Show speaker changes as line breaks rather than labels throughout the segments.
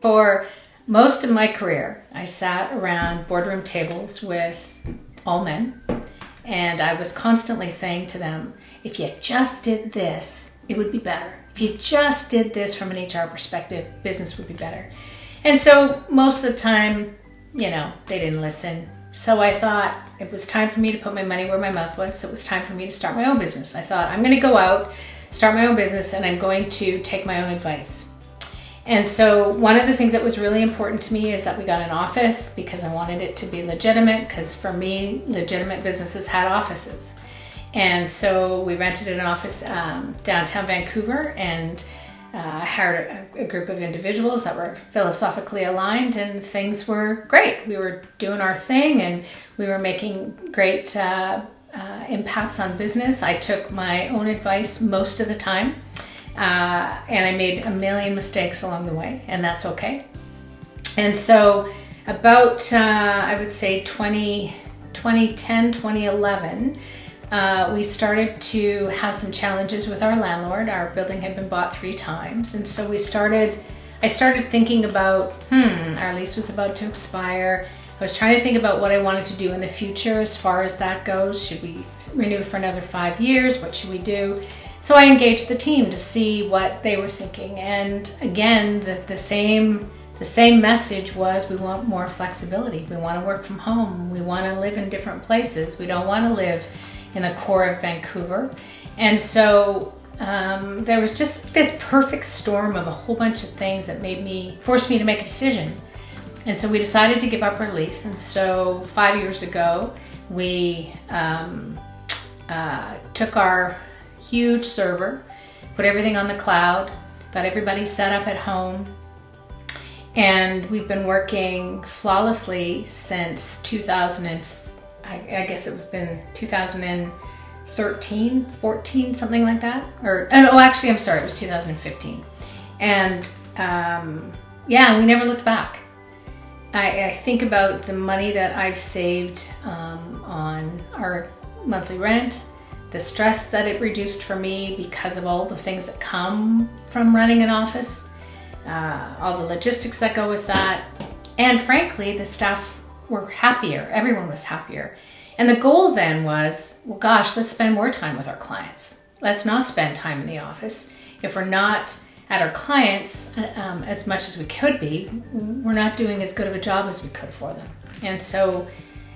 For most of my career, I sat around boardroom tables with all men, and I was constantly saying to them, if you just did this, it would be better. If you just did this from an HR perspective, business would be better. And so most of the time, they didn't listen. So I thought it was time for me to put my money where my mouth was. So it was time for me to start my own business. I thought, I'm going to go out, start my own business, and I'm going to take my own advice. And so one of the things that was really important to me is that we got an office, because I wanted it to be legitimate, because for me, legitimate businesses had offices. And so we rented an office downtown Vancouver, and hired a group of individuals that were philosophically aligned, and things were great. We were doing our thing, and we were making great impacts on business. I took my own advice most of the time. And I made a million mistakes along the way, and that's okay. And so about, I would say 2010, 2011, we started to have some challenges with our landlord. Our building had been bought 3 times. And so I started thinking about, our lease was about to expire. I was trying to think about what I wanted to do in the future as far as that goes. Should we renew for another 5 years? What should we do? So I engaged the team to see what they were thinking. And again, the same message was, we want more flexibility. We want to work from home. We want to live in different places. We don't want to live in the core of Vancouver. And so there was just this perfect storm of a whole bunch of things that forced me to make a decision. And so we decided to give up our lease. And so 5 years ago, we took our huge server, put everything on the cloud, got everybody set up at home, and we've been working flawlessly since 2013, 14, something like that. It was 2015. And we never looked back. I think about the money that I've saved on our monthly rent, the stress that it reduced for me because of all the things that come from running an office, all the logistics that go with that. And frankly, the staff were happier. Everyone was happier. And the goal then was, well, gosh, let's spend more time with our clients. Let's not spend time in the office. If we're not at our clients as much as we could be, we're not doing as good of a job as we could for them. And so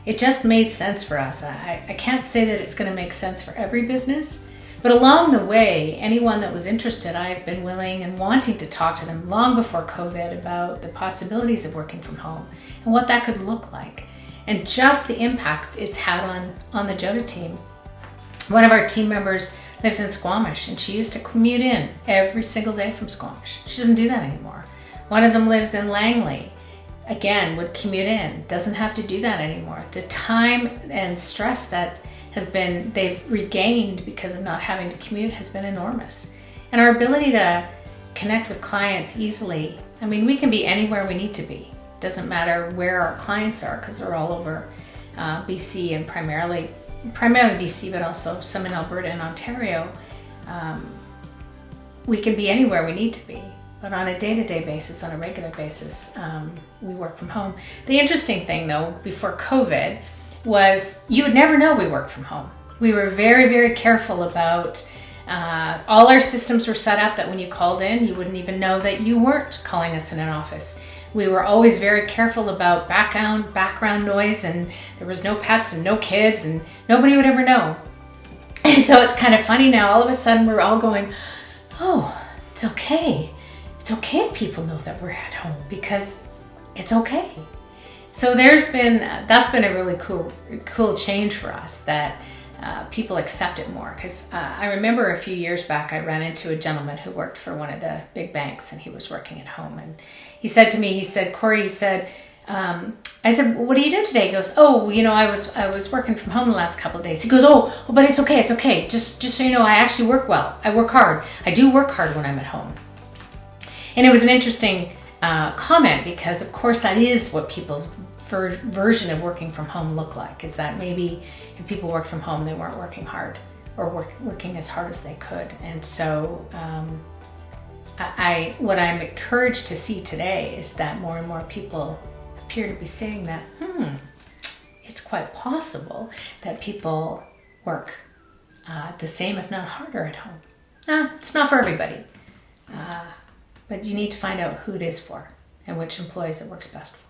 it just made sense for us. I can't say that it's going to make sense for every business, but along the way, anyone that was interested, I've been willing and wanting to talk to them long before COVID about the possibilities of working from home and what that could look like, and just the impact it's had on the Jouta team. One of our team members lives in Squamish, and she used to commute in every single day from Squamish. She doesn't do that anymore. One of them lives in Langley. Again, would commute in, doesn't have to do that anymore. The time and stress that they've regained because of not having to commute has been enormous. And our ability to connect with clients easily, we can be anywhere we need to be. Doesn't matter where our clients are, because they're all over BC, and primarily BC, but also some in Alberta and Ontario. We can be anywhere we need to be. But on a day-to-day basis, on a regular basis, we work from home. The interesting thing, though, before COVID, was you would never know we worked from home. We were very, very careful about all our systems were set up that when you called in, you wouldn't even know that you weren't calling us in an office. We were always very careful about background noise, and there was no pets and no kids, and nobody would ever know. And so it's kind of funny now, all of a sudden we're all going, oh, it's okay. It's okay if people know that we're at home, because it's okay. So that's been a really cool change for us, that people accept it more. Because I remember a few years back, I ran into a gentleman who worked for one of the big banks, and he was working at home. And he said to me, Cori, I said, what are you doing today? He goes, I was working from home the last couple of days. He goes, but it's okay. Just so you know, I actually work well. I work hard. I do work hard when I'm at home. And it was an interesting comment, because of course that is what people's version of working from home look like, is that maybe if people work from home, they weren't working hard or working as hard as they could. And so what I'm encouraged to see today is that more and more people appear to be saying that, it's quite possible that people work the same, if not harder, at home. It's not for everybody, but you need to find out who it is for and which employees it works best for.